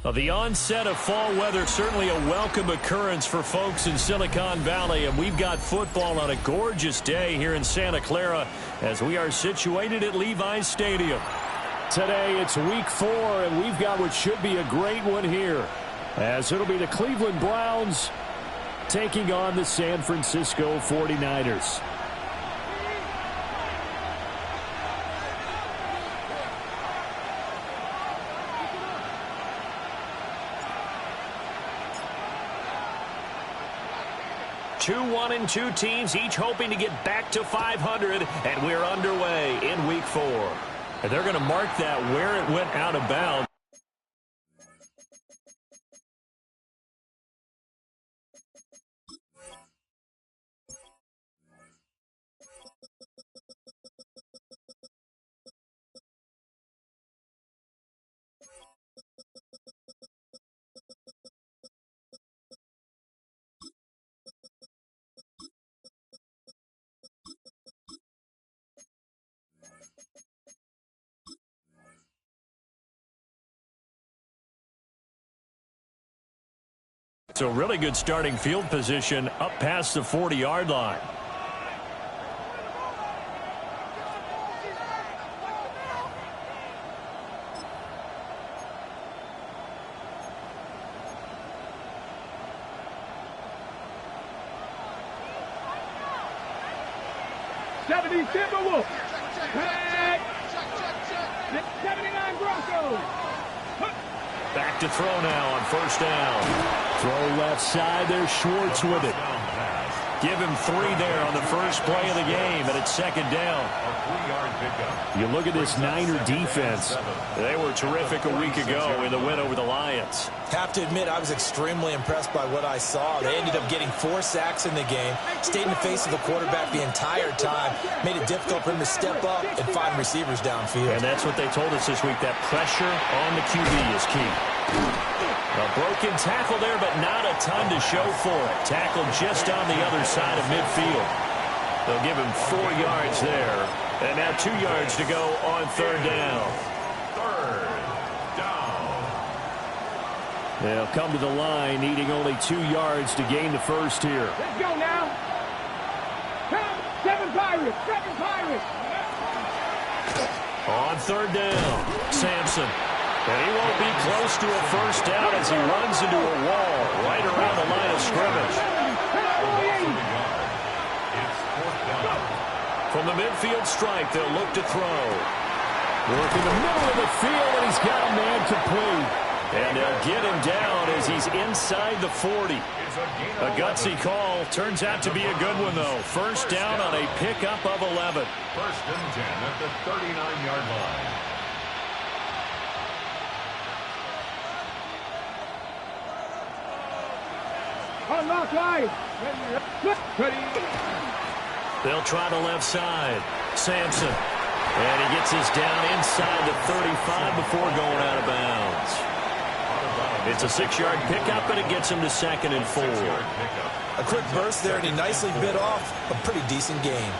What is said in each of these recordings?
Well, the onset of fall weather, certainly a welcome occurrence for folks in Silicon Valley, and we've got football on a gorgeous day here in Santa Clara as we are situated at Levi's Stadium. Today it's week 4, and we've got what should be a great one here, as it'll be the Cleveland Browns taking on the San Francisco 49ers. Two 1-2 teams, each hoping to get back to 500, and we're underway in week 4. And they're going to mark that where it went out of bounds. So really good starting field position up past the 40-yard line. Timberwolves. 79 Broncos. Back to throw now on first down. Throw left side. There's Schwartz with it. Give him 3 there on the first play of the game, and it's second down. You look at this Niner defense. They were terrific a week ago in the win over the Lions. Have to admit, I was extremely impressed by what I saw. They ended up getting 4 sacks in the game, stayed in the face of the quarterback the entire time, made it difficult for him to step up and find receivers downfield. And that's what they told us this week, that pressure on the QB is key. A broken tackle there, but not a ton to show for it. Tackled just on the other side of midfield. They'll give him 4 yards there. And now 2 yards to go on third down. They'll come to the line, needing only 2 yards to gain the first here. Let's go now. Come, 7 Pirates, 7 Pirates. On third down, Sampson. And he won't be close to a first down as he runs into a wall right around the line of scrimmage. From the midfield stripe, they'll look to throw. Working the middle of the field, and he's got a man complete. And they'll get him down as he's inside the 40. A gutsy call. Turns out to be a good one, though. First down on a pickup of 11. First and 10 at the 39-yard line. Unlock line. They'll try the left side. Sampson. And he gets us down inside the 35 before going out of bounds. It's a 6-yard pickup, and it gets him to second and 4. A quick burst there, and he nicely bit off a pretty decent gain.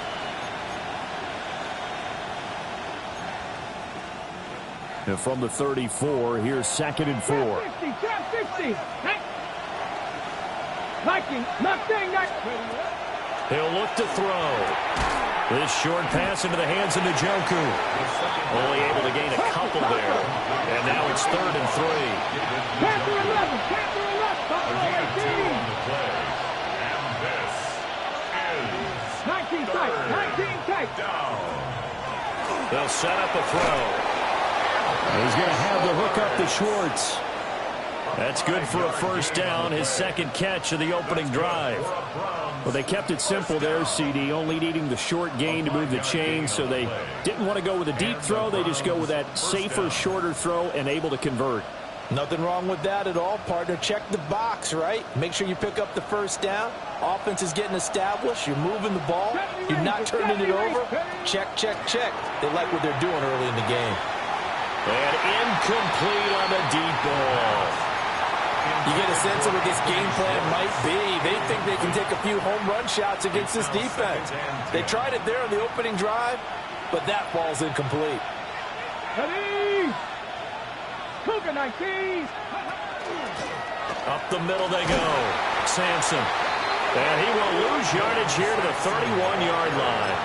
And from the 34, here's second and 4. 50. Mustang. He'll look to throw. This short pass into the hands of Njoku. Only able to gain a couple there. And now it's third and 3. Panther 11. Buffalo 18. And this is 19 tight. They'll set up a throw. He's going to have the hook up to Schwartz. That's good for a first down, his second catch of the opening drive. Well, they kept it simple there, CD, only needing the short gain to move the chain, so they didn't want to go with a deep throw. They just go with that safer, shorter throw and able to convert. Nothing wrong with that at all, partner. Check the box, right? Make sure you pick up the first down. Offense is getting established. You're moving the ball. You're not turning it over. Check, check, check. They like what they're doing early in the game. And incomplete on the deep ball. You get a sense of what this game plan might be. They think they can take a few home run shots against this defense. They tried it there on the opening drive, but that ball's incomplete. Ready? Cougar 19. Up the middle they go. Sampson. And he will lose yardage here to the 31-yard line.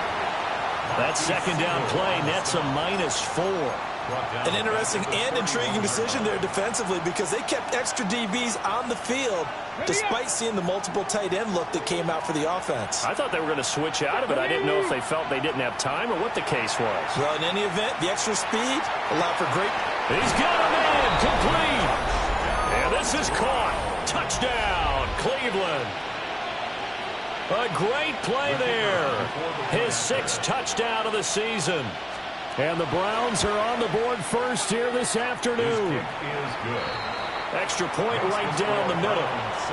That second down play nets a -4. An interesting and intriguing decision there defensively because they kept extra DBs on the field despite seeing the multiple tight end look that came out for the offense. I thought they were going to switch out of it. I didn't know if they felt they didn't have time or what the case was. Well, in any event, the extra speed allowed for great... He's got a man complete. And this is caught. Touchdown, Cleveland. A great play there. His 6th touchdown of the season. And the Browns are on the board first here this afternoon. Extra point right down the middle.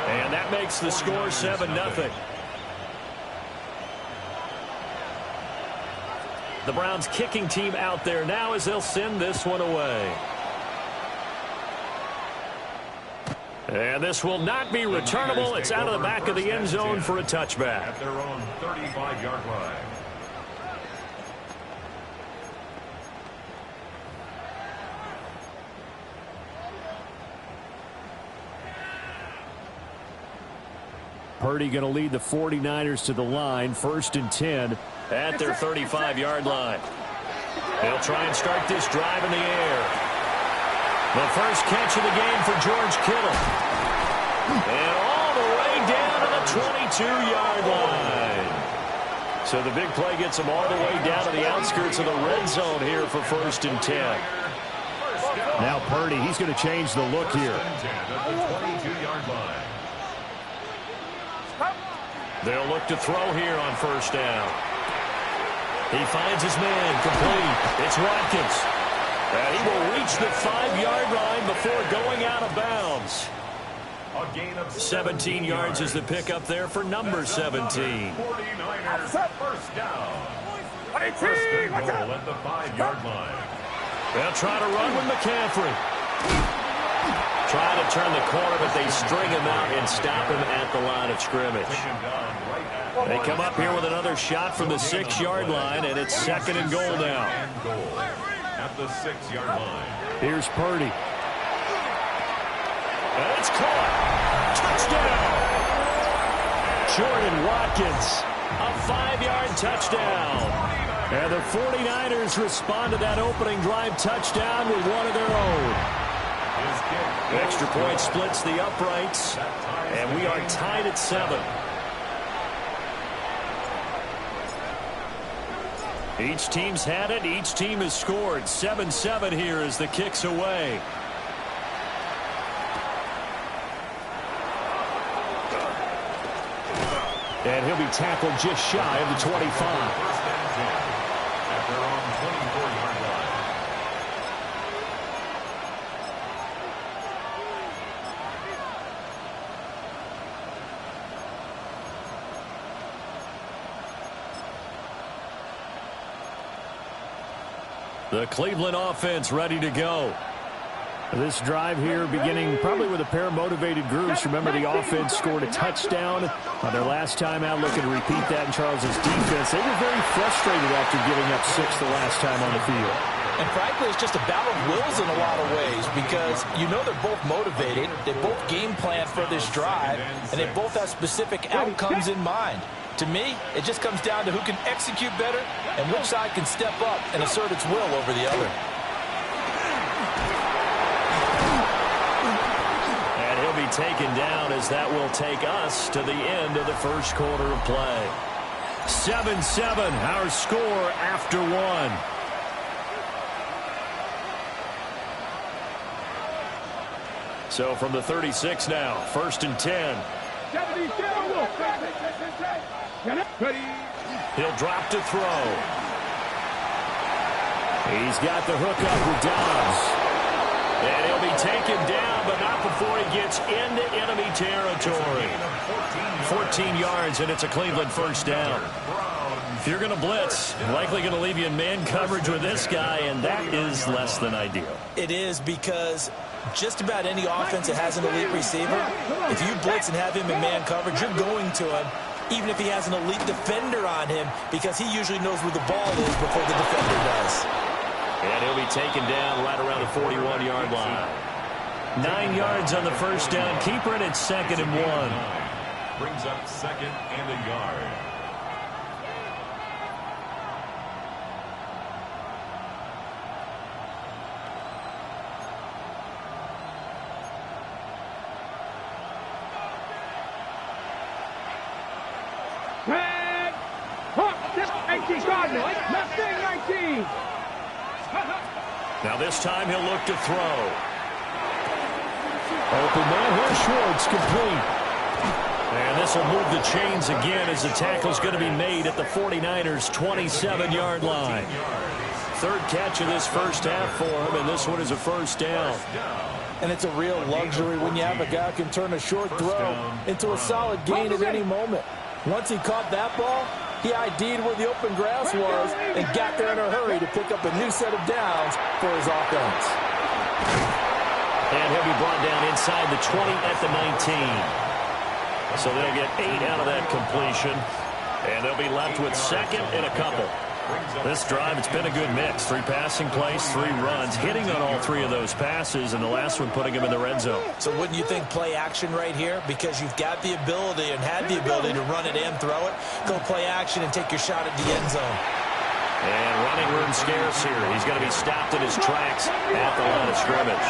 And that makes the score 7-0. The Browns kicking team out there now as they'll send this one away. And this will not be returnable. It's out of the back of the end zone for a touchback. At their own 35-yard line. Purdy going to lead the 49ers to the line. 1st and 10 at their 35-yard line. They'll try and start this drive in the air. The first catch of the game for George Kittle. And all the way down to the 22-yard line. So the big play gets them all the way down to the outskirts of the red zone here for 1st and 10. Now Purdy, he's going to change the look here. They'll look to throw here on 1st down. He finds his man complete. It's Watkins. And he will reach the 5-yard line before going out of bounds. 17 yards is the pickup there for number 17. 49ers first down. First and goal at the 5-yard line. They'll try to run with McCaffrey. Try to turn the corner, but they string him out and stop him at the line of scrimmage. They come up here with another shot from the 6-yard line, and it's 2nd and goal now. At the 6-yard line. Here's Purdy. And it's caught. Touchdown. Jordan Watkins. A 5-yard touchdown. And the 49ers respond to that opening drive touchdown with one of their own. Extra point splits the uprights, and we are tied at 7. Each team's had it. Each team has scored. 7-7 here as the kick's away. And he'll be tackled just shy of the 25. At their own 24-yard line. The Cleveland offense ready to go. This drive here beginning probably with a pair of motivated groups. Remember, the offense scored a touchdown on their last time out. Looking to repeat that in Charles's defense. They were very frustrated after giving up 6 the last time on the field. And frankly, it's just a battle of wills in a lot of ways because you know they're both motivated. They both game plan for this drive, and they both have specific outcomes in mind. To me, it just comes down to who can execute better and which side can step up and assert its will over the other. And he'll be taken down as that will take us to the end of the first quarter of play. 7-7, our score after 1. So from the 36 now, 1st and 10. He'll drop to throw. He's got the hook up with Dobbs. And he'll be taken down, but not before he gets into enemy territory. 14 yards, and it's a Cleveland first down. If you're going to blitz, likely going to leave you in man coverage with this guy, and that is less than ideal. It is, because just about any offense that has an elite receiver, if you blitz and have him in man coverage, you're going to him, even if he has an elite defender on him, because he usually knows where the ball is before the defender does. And he'll be taken down right around the 41-yard line. 9 yards on the first down. Keeper it at 2nd and 1. Brings up 2nd and a yard. Red. Hook. 19 Cardinals. Mustang 19. Now this time he'll look to throw. Open man, here's Schwartz, complete. And this will move the chains again as the tackle's going to be made at the 49ers' 27-yard line. Third catch of this first half for him, and this one is a first down. And it's a real luxury when you have a guy who can turn a short throw into a solid gain at any moment. Once he caught that ball, he ID'd where the open grass was and got there in a hurry to pick up a new set of downs for his offense. And he'll be brought down inside the 20 at the 19. So they'll get 8 out of that completion, and they'll be left with 2nd and a couple. This drive, it's been a good mix. 3 passing plays, 3 runs, hitting on all 3 of those passes, and the last one putting him in the red zone. So wouldn't you think play action right here? Because you've got the ability and had the ability to run it and throw it. Go play action and take your shot at the end zone. And running room scarce here. He's going to be stopped in his tracks at the line of scrimmage.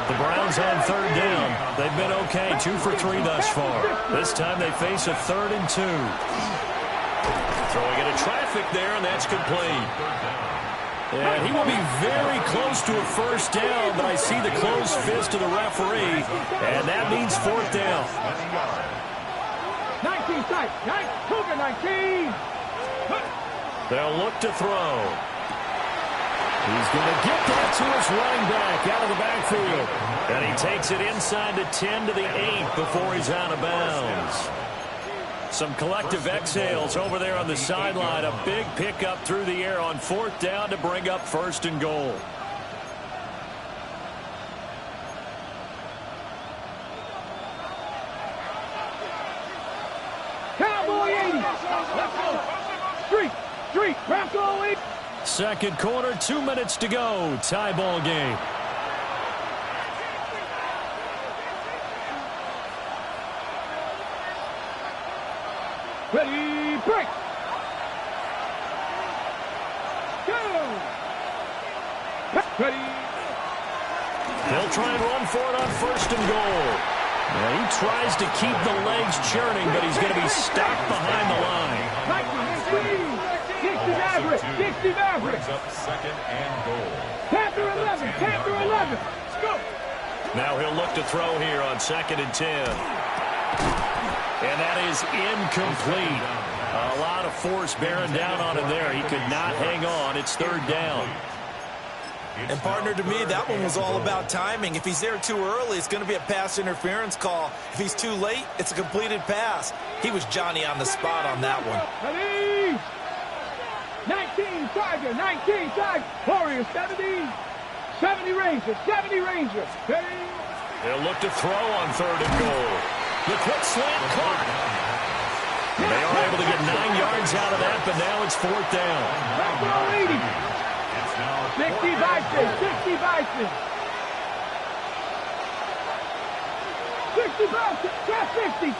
The Browns on 3rd down. They've been okay, 2 for 3 thus far. This time they face a 3rd and 2. Throwing into traffic there, and that's complete. And he will be very close to a first down, but I see the closed fist of the referee, and that means 4th down. 19 sight. 19. They'll look to throw. He's going to get that to his running back out of the backfield. And he takes it inside the 10 to the 8 before he's out of bounds. Some collective exhales over there on the sideline. A big pickup through the air on 4th down to bring up 1st and goal. Cowboy 80. Street. Bronco 80. Second quarter, 2 minutes to go. Tie ball game. Ready, break. Go. Ready. They'll try and run for it on 1st and goal. Now he tries to keep the legs churning, but he's going to be stopped behind the line. 60 Maverick. Brings up 2nd and goal. Panther 11. Let's go. Now he'll look to throw here on 2nd and 10. And that is incomplete. A lot of force bearing down on him there. He could not hang on. It's 3rd down. And, partner, to me, that one was all about timing. If he's there too early, it's going to be a pass interference call. If he's too late, it's a completed pass. He was Johnny on the spot on that one. Ready. 19 Tiger. Warriors 70 Rangers. Ready. They'll look to throw on 3rd and goal. The quick slant caught. They are able to get 9 yards out of that, but now it's 4th down. 60 Bison. 60 Bison. Trap 60.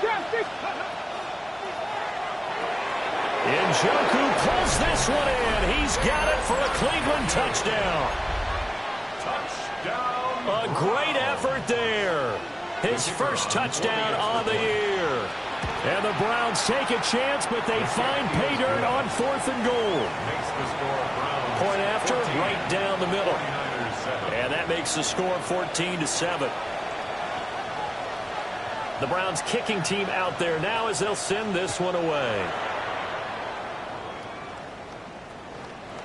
Njoku pulls this one in. He's got it for a Cleveland touchdown. A great effort there. His first touchdown on the year. And the Browns take a chance, but they find pay dirt on 4th and goal. Point after, right down the middle. And that makes the score 14-7. The Browns kicking team out there now as they'll send this one away.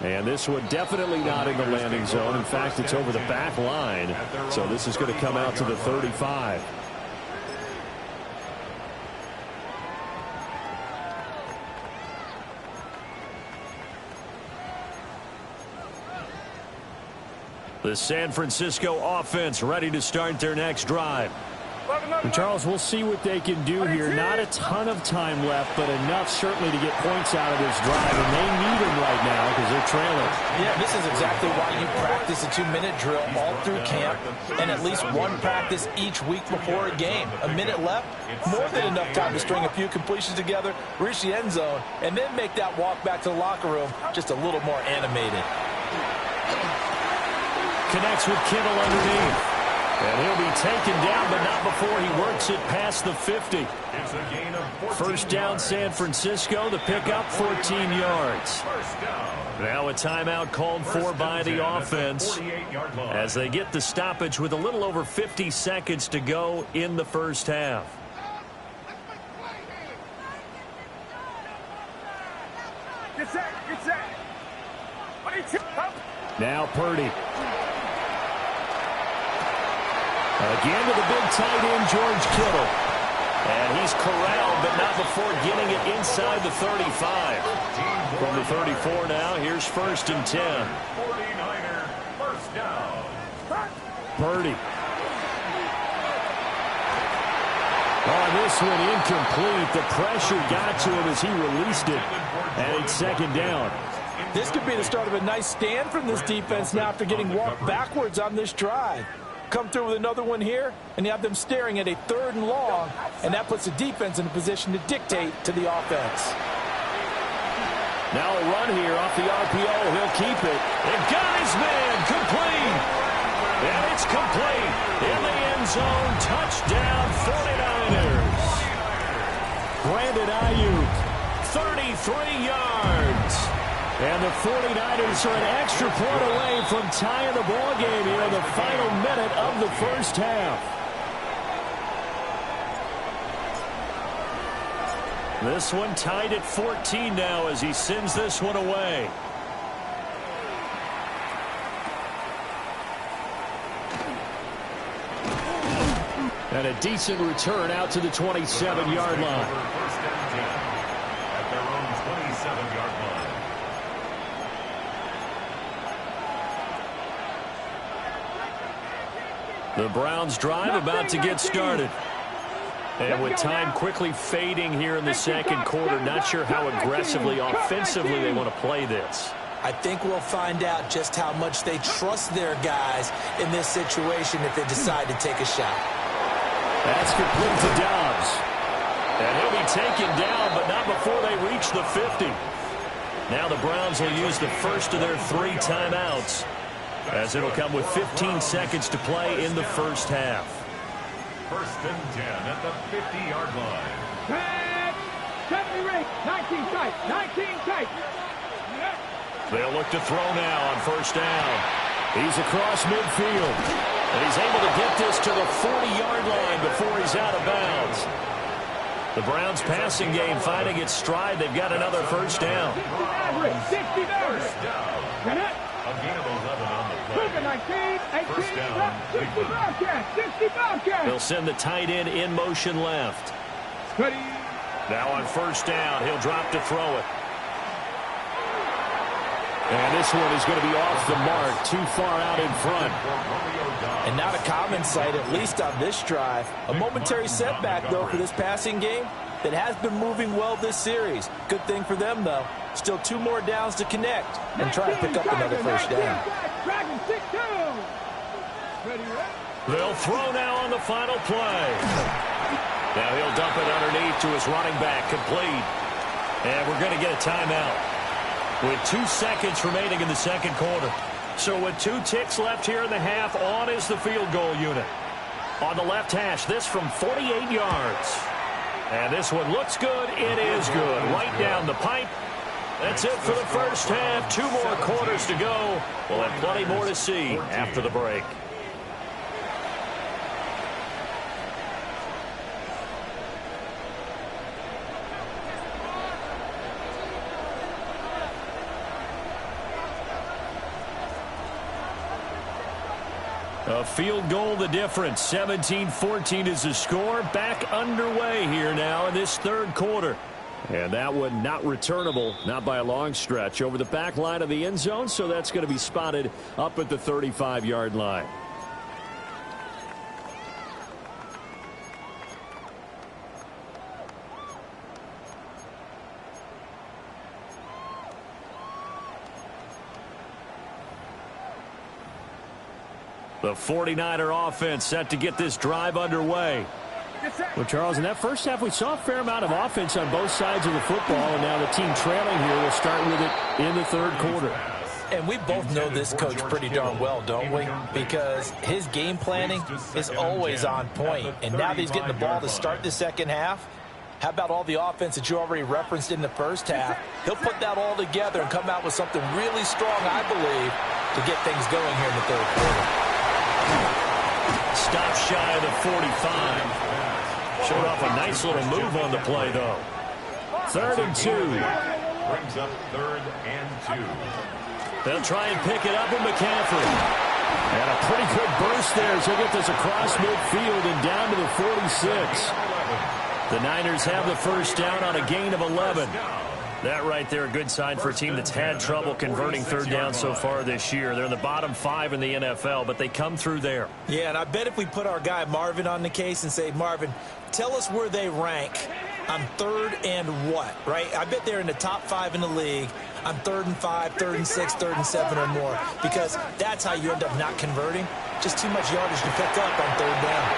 And this one definitely not in the landing zone. In fact, it's over the back line. So this is going to come out to the 35. The San Francisco offense ready to start their next drive. And Charles, we'll see what they can do here. Not a ton of time left, but enough certainly to get points out of this drive, and they need them right now because they're trailing. Yeah, this is exactly why you practice a 2-minute drill all through camp and at least one practice each week before a game. A minute left, more than enough time to string a few completions together, reach the end zone, and then make that walk back to the locker room just a little more animated. Connects with Kittle underneath. And he'll be taken down, but not before he works it past the 50. First down, San Francisco. The pickup, 14 yards. Now a timeout called for by the offense as they get the stoppage with a little over 50 seconds to go in the first half. Get set, get set. Now Purdy. Again to the big tight end, George Kittle. And he's corralled, but not before getting it inside the 35. From the 34 now, here's 1st and 10. 49er, first down. Purdy. On this one, incomplete. The pressure got to him as he released it. And it's 2nd down. This could be the start of a nice stand from this defense now after getting walked backwards on this drive. Come through with another one here, and you have them staring at a 3rd and long, and that puts the defense in a position to dictate to the offense. Now a run here off the RPO. He'll keep it. And got his man. Complete. And it's complete. In the end zone. Touchdown 49ers. Brandon Ayuk, 33 yards. And the 49ers are an extra point away from tying the ball game here in the final minute of the first half. This one tied at 14 now as he sends this one away. And a decent return out to the 27-yard line. First and 10 at their own 27-yard line. The Browns drive about to get started. And with time quickly fading here in the second quarter, not sure how aggressively, offensively they want to play this. I think we'll find out just how much they trust their guys in this situation if they decide to take a shot. That's complete to Dobbs. And he'll be taken down, but not before they reach the 50. Now the Browns will use the first of their 3 timeouts, as it'll come with 15 seconds to play in the first half. 1st and 10 at the 50-yard line. 70 rate, 19 tight, 19 tight. They'll look to throw now on 1st down. He's across midfield. And he's able to get this to the 40-yard line before he's out of bounds. The Browns passing game finding its stride. They've got another 1st down. 60 First down. A gain of 11 on the play. 19, 18, First down, 60 Bobcats, 60 Bobcats. They'll send the tight end in motion left. Ready. Now on 1st down, he'll drop to throw it. And this one is going to be off the mark, too far out in front. And not a common sight, at least on this drive. A momentary setback, though, for this passing game that has been moving well this series. Good thing for them, though. Still 2 more downs to connect and try to pick up another 1st down. They'll throw now on the final play. Now he'll dump it underneath to his running back, complete. And we're going to get a timeout with 2 seconds remaining in the second quarter. So with 2 ticks left here in the half, on is the field goal unit. On the left hash, this from 48 yards. And this one looks good. It is good. Right down the pipe. That's it for the first half. 2 more quarters to go. We'll have plenty more to see after the break. A field goal the difference. 17-14 is the score. Back underway here now in this third quarter. And that one not returnable, not by a long stretch, over the back line of the end zone, so that's going to be spotted up at the 35-yard line. The 49er offense set to get this drive underway. Well, Charles, in that first half, we saw a fair amount of offense on both sides of the football, and now the team trailing here will start with it in the third quarter. And we both know this coach pretty darn well, don't we? Because his game planning is always on point. And now that he's getting the ball to start the second half, how about all the offense that you already referenced in the first half? He'll put that all together and come out with something really strong, I believe, to get things going here in the third quarter. Stop shy of the 45. Showed off a nice little move on the play, though. 3rd and 2. Brings up 3rd and 2. They'll try and pick it up with McCaffrey. And a pretty good burst there as he'll get this across midfield and down to the 46. The Niners have the first down on a gain of 11. That right there, a good sign for a team that's had trouble converting third down so far this year. They're in the bottom 5 in the NFL, but they come through there. Yeah, and I bet if we put our guy Marvin on the case and say, Marvin, tell us where they rank on 3rd and what, right? I bet they're in the top 5 in the league on 3rd and 5, 3rd and 6, 3rd and 7 or more, because that's how you end up not converting. Just too much yardage to pick up on 3rd down.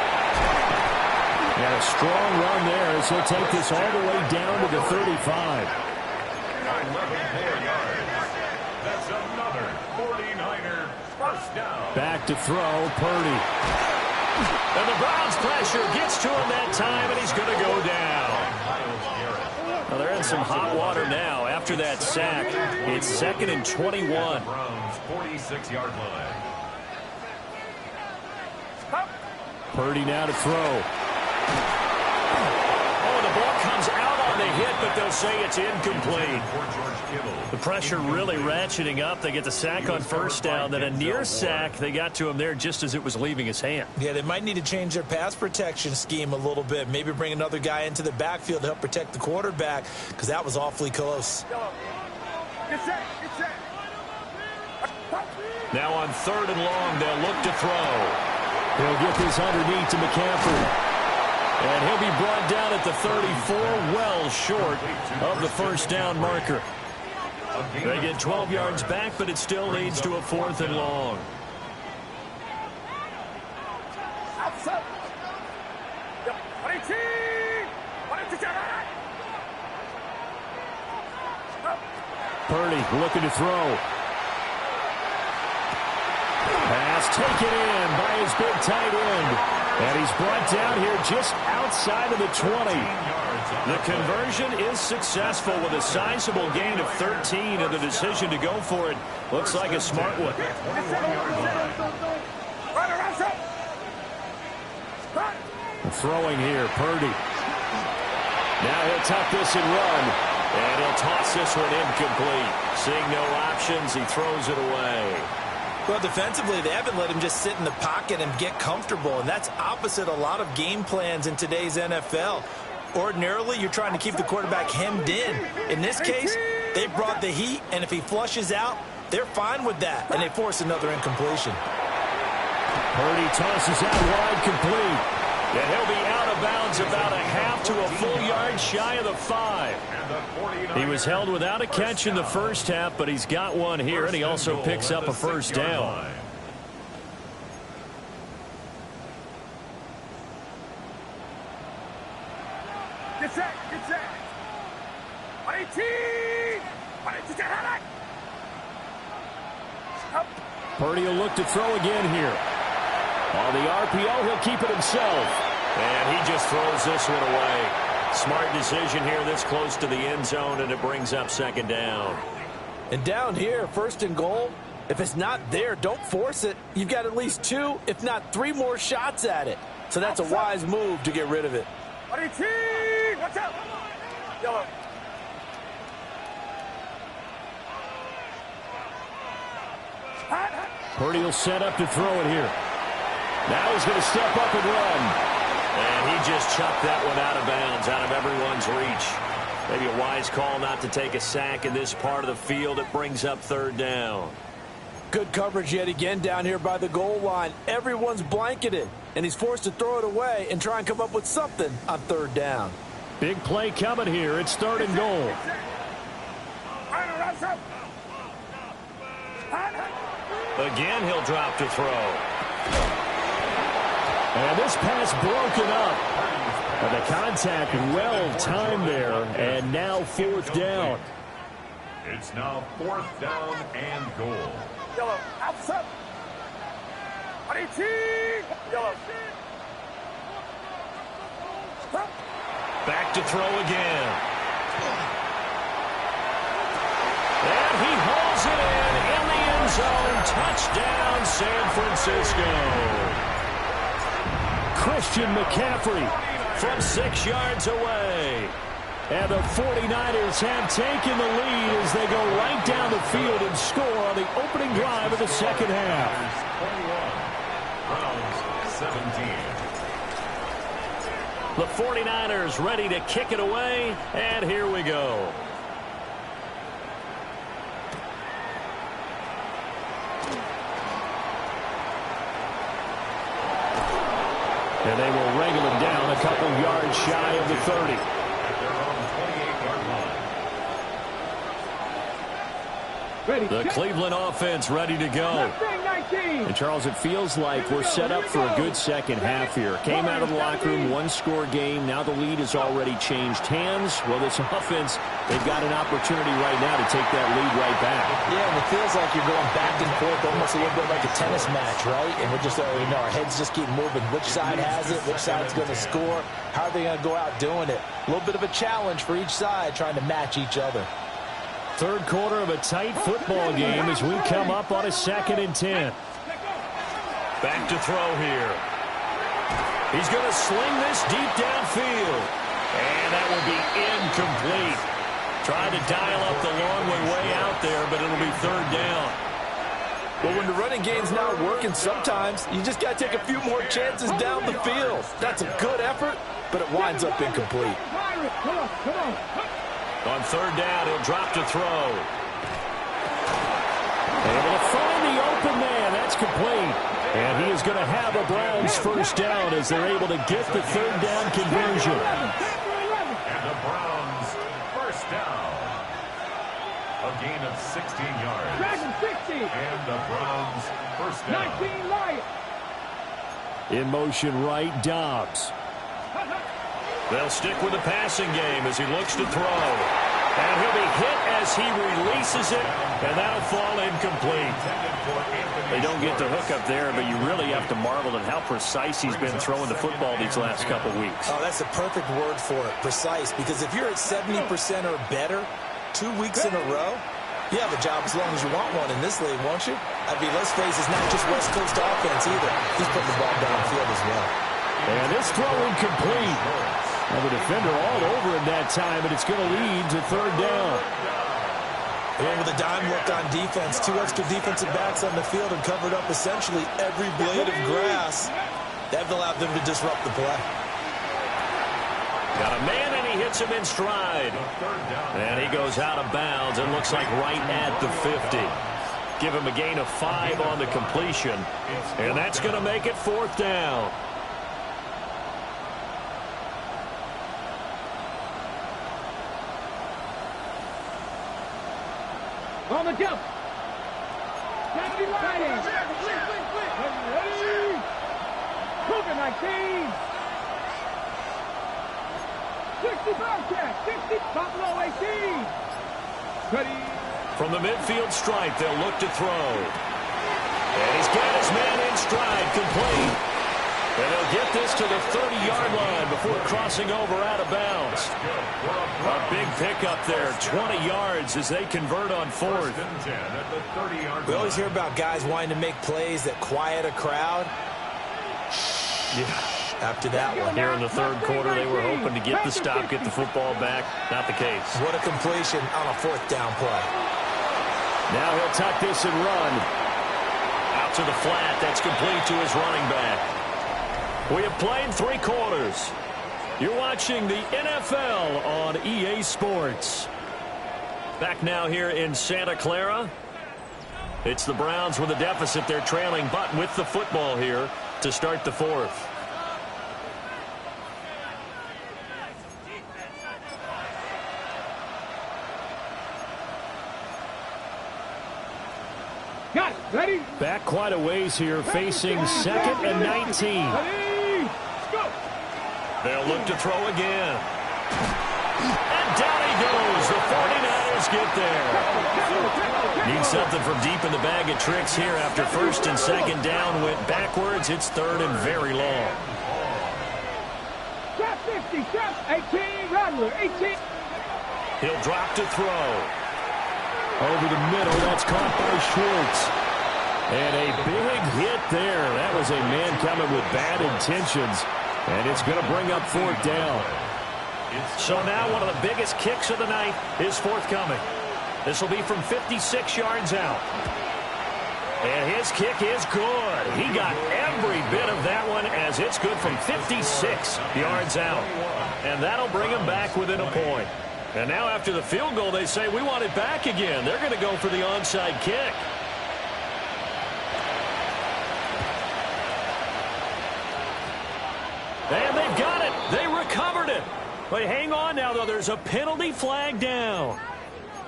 Yeah, a strong run there as he'll take this all the way down to the 35. 11 more yards. That's another 49er first down. Back to throw, Purdy. And the Browns pressure gets to him that time, and he's going to go down. Well, they're in some hot water now. After that sack, it's 2nd and 21. Browns 46-yard line. Purdy now to throw. Oh, the ball comes out on the hit, but they'll say it's incomplete. The pressure really ratcheting up. They get the sack on first down, then a near sack. They got to him there just as it was leaving his hand. Yeah, they might need to change their pass protection scheme a little bit. Maybe bring another guy into the backfield to help protect the quarterback, because that was awfully close. Now on 3rd and long, they'll look to throw. He'll get this underneath to McCaffrey. And he'll be brought down at the 34, well short of the first down marker. They get 12 yards back, but it still leads to a 4th and long. Purdy looking to throw. Pass taken in by his big tight end. And he's brought down here just outside of the 20. The conversion is successful with a sizable gain of 13, and the decision to go for it looks like a smart one. Throwing here, Purdy. Now he'll tuck this and run. And he'll toss this one incomplete. Seeing no options, he throws it away. Well, defensively, they haven't let him just sit in the pocket and get comfortable, and that's opposite a lot of game plans in today's NFL. Ordinarily, you're trying to keep the quarterback hemmed in. In this case, they brought the heat, and if he flushes out, they're fine with that, and they force another incompletion. Purdy tosses out wide, complete. And he'll be out of bounds about a half to a full yard shy of the 5. He was held without a catch in the first half, but he's got one here, and he also picks up a first down. Get set, get set. 18! Purdy will look to throw again here. On the RPO, he'll keep it himself. And he just throws this one away. Smart decision here this close to the end zone, and it brings up 2nd down. And down here, 1st and goal, if it's not there, don't force it. You've got at least 2, if not 3 more shots at it. So that's a wise move to get rid of it. 18! Watch out! Yellow. Purdy will set up to throw it here. Now he's going to step up and run. And he just chucked that one out of bounds, out of everyone's reach. Maybe a wise call not to take a sack in this part of the field. It brings up third down. Good coverage yet again down here by the goal line. Everyone's blanketed, and he's forced to throw it away and try and come up with something on third down. Big play coming here. It's third and goal. Again, he'll drop to throw. And this pass broken up. And the contact well timed there. And now fourth down. It's now fourth down and goal. Yellow, outside. Yellow. Back to throw again. And he hauls it in the end zone. Touchdown, San Francisco. Christian McCaffrey from 6 yards away. And the 49ers have taken the lead as they go right down the field and score on the opening drive of the second half. 21, Browns 17. The 49ers ready to kick it away, and here we go. And they will wrangle him down a couple yards shy of the 30. The Cleveland offense ready to go. And, Charles, it feels like we're set up for a good second half here. Came out of the locker room, one-score game. Now the lead has already changed hands. Well, this offense, they've got an opportunity right now to take that lead right back. Yeah, and it feels like you're going back and forth almost a little bit like a tennis match, right? And we're just, our heads just keep moving. Which side has it? Which side's going to score? How are they going to go out doing it? A little bit of a challenge for each side trying to match each other. Third quarter of a tight football game as we come up on a 2nd and 10. Back to throw here. He's going to sling this deep downfield. And that will be incomplete. Trying to dial up the long way out there, but it'll be third down. Well, when the running game's not working, sometimes you just got to take a few more chances down the field. That's a good effort, but it winds up incomplete. Come on. On third down, he'll drop to throw. Able to find the open man. That's complete. And he is going to have a Browns first down as they're able to get the third down conversion. And the Browns first down. A gain of 16 yards. And the Browns first down. In motion right, Dobbs. They'll stick with the passing game as he looks to throw. And he'll be hit as he releases it, and that'll fall incomplete. They don't get the hook up there, but you really have to marvel at how precise he's been throwing the football these last couple weeks. Oh, that's a perfect word for it, precise, because if you're at 70% or better 2 weeks in a row, you have a job as long as you want one in this league, won't you? I mean, let's face it, it's not just West Coast offense either. He's putting the ball downfield as well. And this throw incomplete. And the defender all over him that time, and it's going to lead to third down. And with a dime look on defense, 2 extra defensive backs on the field and covered up essentially every blade of grass. That allowed them to disrupt the play. Got a man, and he hits him in stride. And he goes out of bounds. It looks like right at the 50. Give him a gain of 5 on the completion. And that's going to make it fourth down. On the jump. Ready. Cougar 19. 60 Bobcat. 60 Buffalo 18. Ready. From the midfield stripe, they'll look to throw. And he's got his man in stride, complete. And they'll get this to the 30-yard line before crossing over out of bounds. A big pickup there, 20 yards as they convert on fourth. We always hear about guys wanting to make plays that quiet a crowd. Yeah. After that one. Here in the third quarter, they were hoping to get the stop, get the football back. Not the case. What a completion on a fourth down play. Now he'll tuck this and run. out to the flat. That's complete to his running back. We have played 3 quarters. You're watching the NFL on EA Sports. Back now here in Santa Clara. It's the Browns with a deficit. They're trailing, but with the football here to start the 4th. Got it. Ready? Back quite a ways here, facing 2nd and 19. Ready? Go. They'll look to throw again. And down he goes. The 49ers get there. Need something from deep in the bag of tricks here after 1st and 2nd down went backwards. It's 3rd and very long. Step 50, step 18, Rattler, 18. He'll drop to throw. Over the middle, that's caught by Schwartz. And a big hit there. That was a man coming with bad intentions. And it's going to bring up 4th down. So now one of the biggest kicks of the night is forthcoming. This will be from 56 yards out. And his kick is good. He got every bit of that one as it's good from 56 yards out. And that'll bring him back within a point. And now after the field goal, they say, we want it back again. They're going to go for the onside kick. And they've got it. They recovered it. But hang on now, though. There's a penalty flag down.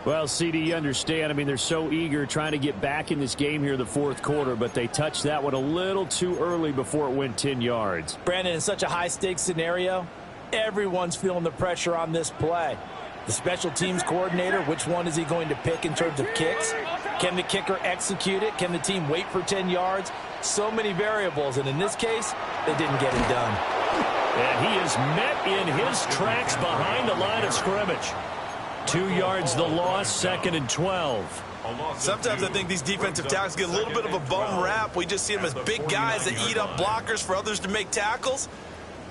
Well, CD, you understand. I mean, they're so eager trying to get back in this game here in the 4th quarter, but they touched that one a little too early before it went 10 yards. Brandon, in such a high-stakes scenario, everyone's feeling the pressure on this play. The special teams coordinator, which one is he going to pick in terms of kicks? Can the kicker execute it? Can the team wait for 10 yards? So many variables, and in this case, they didn't get it done. And he is met in his tracks behind the line of scrimmage. 2 yards the loss, 2nd and 12. Sometimes I think these defensive tackles get a little bit of a bum rap. We just see them as big guys that eat up blockers for others to make tackles.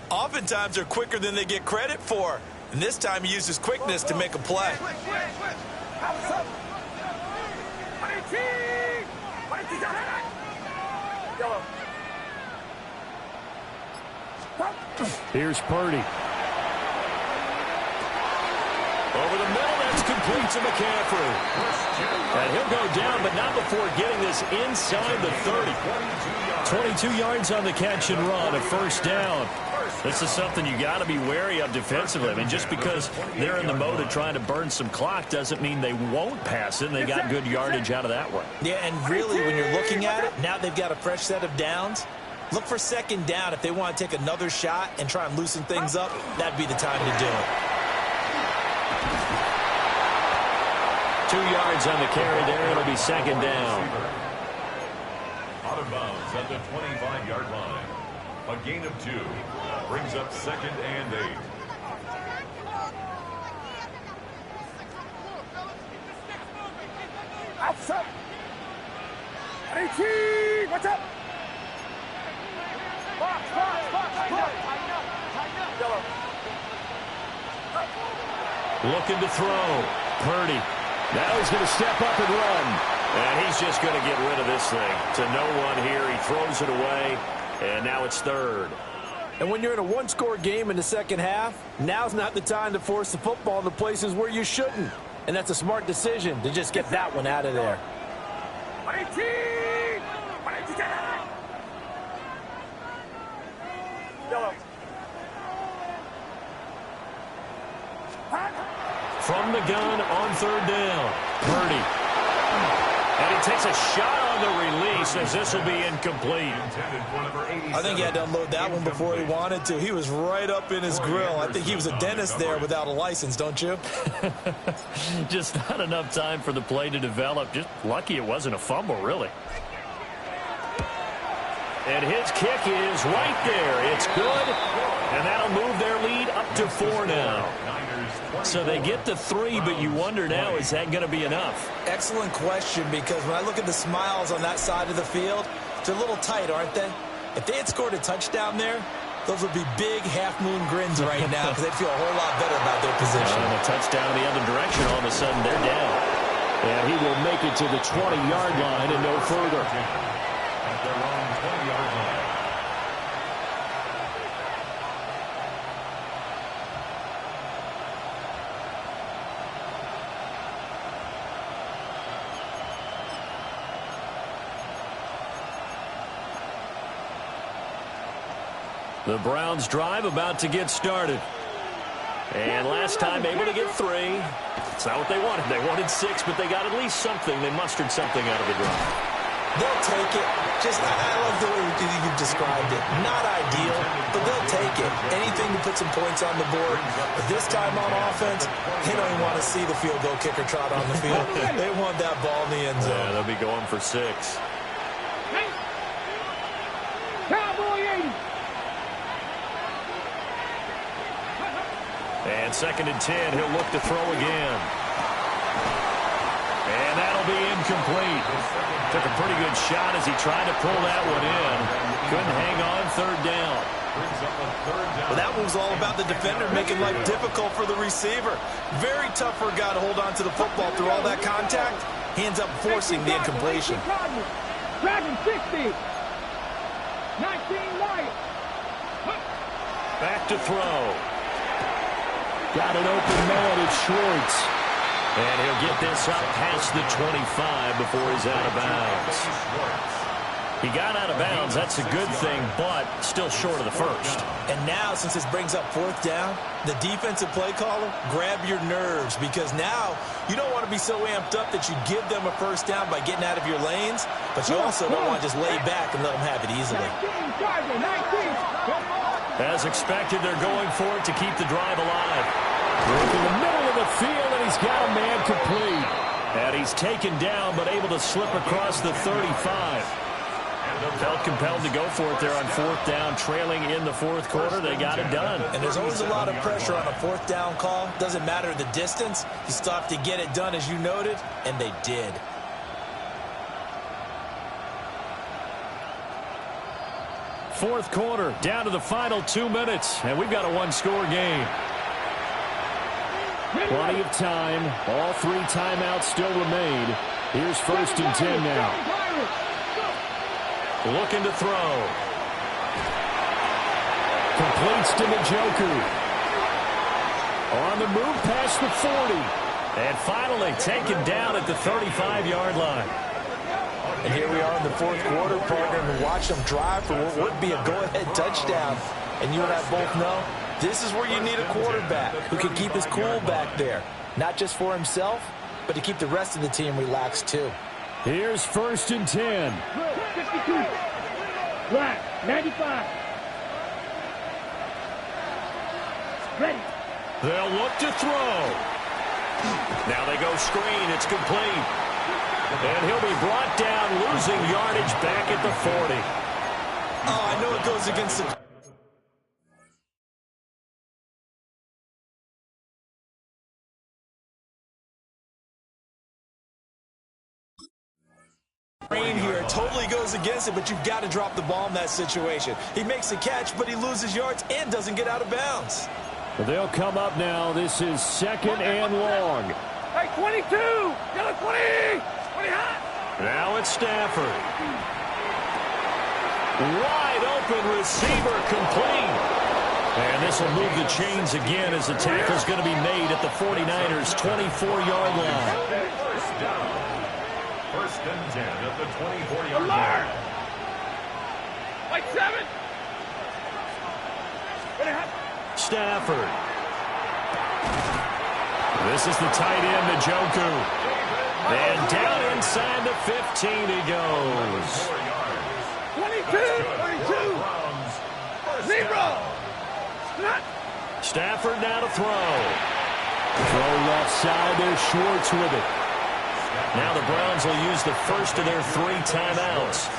Oftentimes they're quicker than they get credit for. And this time he uses quickness to make a play. Here's Purdy. Over the middle, that's complete to McCaffrey. And he'll go down, but not before getting this inside the 30. 22 yards on the catch and run, a 1st down. This is something you got to be wary of defensively. I mean, just because they're in the mode of trying to burn some clock doesn't mean they won't pass it, and they got good yardage out of that one. Yeah, and really, when you're looking at it, now they've got a fresh set of downs. Look for 2nd down. If they want to take another shot and try and loosen things up, that'd be the time to do it. 2 yards on the carry there. It'll be 2nd down. Out of bounds at the 25-yard line. A gain of 2. Brings up 2nd and 8. Outside. 18. Watch out. Box. Looking to throw. Purdy. Now he's going to step up and run. And he's just going to get rid of this thing. To no one here. He throws it away. And now it's 3rd. And when you're in a one-score game in the 2nd half, now's not the time to force the football in the places where you shouldn't. And that's a smart decision to just get that one out of there. From the gun on 3rd down. Purdy. And he takes a shot on the release as this will be incomplete. I think he had to unload that one before he wanted to. He was right up in his grill. I think he was a dentist there without a license, don't you? Just not enough time for the play to develop. Just lucky it wasn't a fumble, really. And his kick is right there. It's good. And that'll move their lead up to 4 now. So they get to 3, but you wonder now, is that going to be enough? Excellent question, because when I look at the smiles on that side of the field, they're a little tight, aren't they? If they had scored a touchdown there, those would be big half-moon grins right now because they'd feel a whole lot better about their position. And a touchdown the other direction, all of a sudden they're down. And he will make it to the 20-yard line and no further. at their own 20-yard line. The Browns drive about to get started. And last time able to get 3. It's not what they wanted. They wanted 6, but they got at least something. They mustered something out of the drive. They'll take it. I love the way you've described it. Not ideal, but they'll take it. Anything to put some points on the board. But this time on offense, they don't even want to see the field goal kicker trot on the field. They want that ball in the end zone. Yeah, they'll be going for 6. Cowboy 80. And 2nd and 10, he'll look to throw again. And that'll be incomplete. Took a pretty good shot as he tried to pull that one in. Couldn't hang on 3rd down. Well, that one was all about the defender making life difficult for the receiver. Very tough for a guy to hold on to the football through all that contact. He ends up forcing the incompletion. Dragon 60. 19 Lions. Back to throw. Got an open man at Schwartz. And he'll get this up past the 25 before he's out of bounds. He got out of bounds. That's a good thing, but still short of the first. And now, since this brings up 4th down, the defensive play caller, grab your nerves, because now you don't want to be so amped up that you give them a 1st down by getting out of your lanes, but you also don't want to just lay back and let them have it easily. As expected, they're going for it to keep the drive alive. Work in the middle of the field, and he's got a man complete. And he's taken down, but able to slip across the 35. Felt compelled to go for it there on 4th down, trailing in the 4th quarter. They got it done. And there's always a lot of pressure on a 4th down call. Doesn't matter the distance. You still have to get it done, as you noted, and they did. Fourth quarter, down to the final 2 minutes, and we've got a 1-score game. Plenty of time. All 3 timeouts still remain. Here's 1st and 10 now. Looking to throw. Completes to Njoku. On the move past the 40. And finally taken down at the 35-yard line. And here we are in the 4th quarter, partner, and watch them drive for what would be a go-ahead touchdown. And you and I both know this is where you need a quarterback who can keep his cool back there. Not just for himself, but to keep the rest of the team relaxed too. Here's 1st and 10. 52. Right. 95. Ready. They'll look to throw. Now they go screen. It's complete. And he'll be brought down, losing yardage back at the 40. Oh, I know it goes against the... here totally goes against it, but you've got to drop the ball in that situation. He makes a catch, but he loses yards and doesn't get out of bounds. They'll come up now. This is 2nd and long. Hey, 22. Yellow 20. 20 hot. Now it's Stafford. Wide open receiver complete. And this will move the chains again as the tackle's going to be made at the 49ers' 24-yard line. First and 10 at the 24-yard line. Like 7. Stafford. This is the tight end, Njoku. And down inside the 15 he goes. 22. 32. 0. Stafford now to throw. Throw left side. There's Schwartz with it. Now the Browns will use the first of their 3 timeouts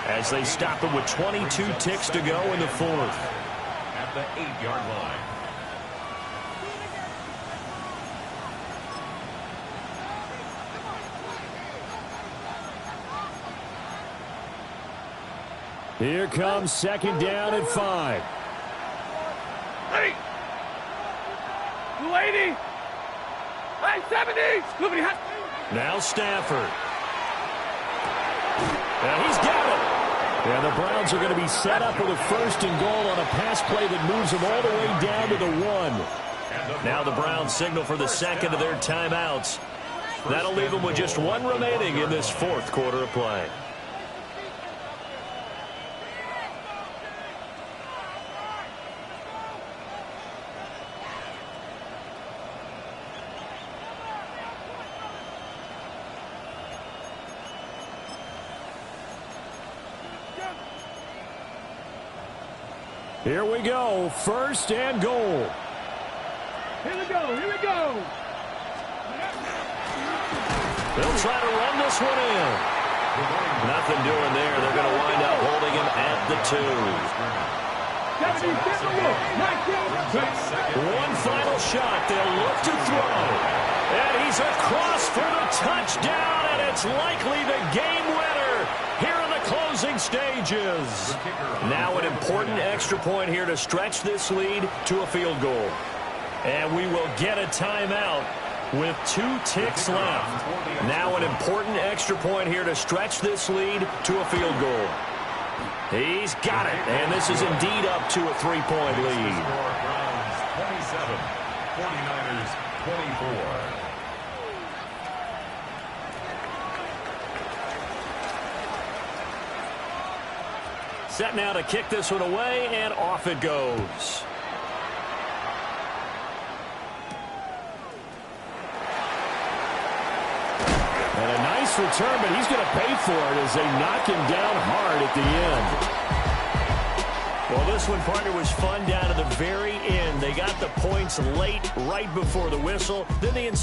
as they stop it with 22 ticks to go in the 4th. At the 8-yard line. Here comes 2nd down and 5. Ready. 280. 570. Now Stafford. And he's got it. And the Browns are going to be set up with a first and goal on a pass play that moves them all the way down to the 1. Now the Browns signal for the second of their timeouts. That'll leave them with just one remaining in this fourth quarter of play. Here we go. First and goal. Here we go. Here we go. They'll try to run this one in. Nothing doing there. They're going to wind up holding him at the 2. One final shot. They'll look to throw. And he's across for the touchdown, and it's likely the game winner here in the closing stages. Now an important extra point here to stretch this lead to a field goal. And we will get a timeout with 2 ticks left. Now an important extra point here to stretch this lead to a field goal. He's got it, and this is indeed up to a 3-point lead. Browns 27, 49ers 24. Set now to kick this one away, and off it goes. And a nice return, but he's going to pay for it as they knock him down hard at the end. Well, this one, partner, was fun down to the very end. They got the points late, right before the whistle. Then the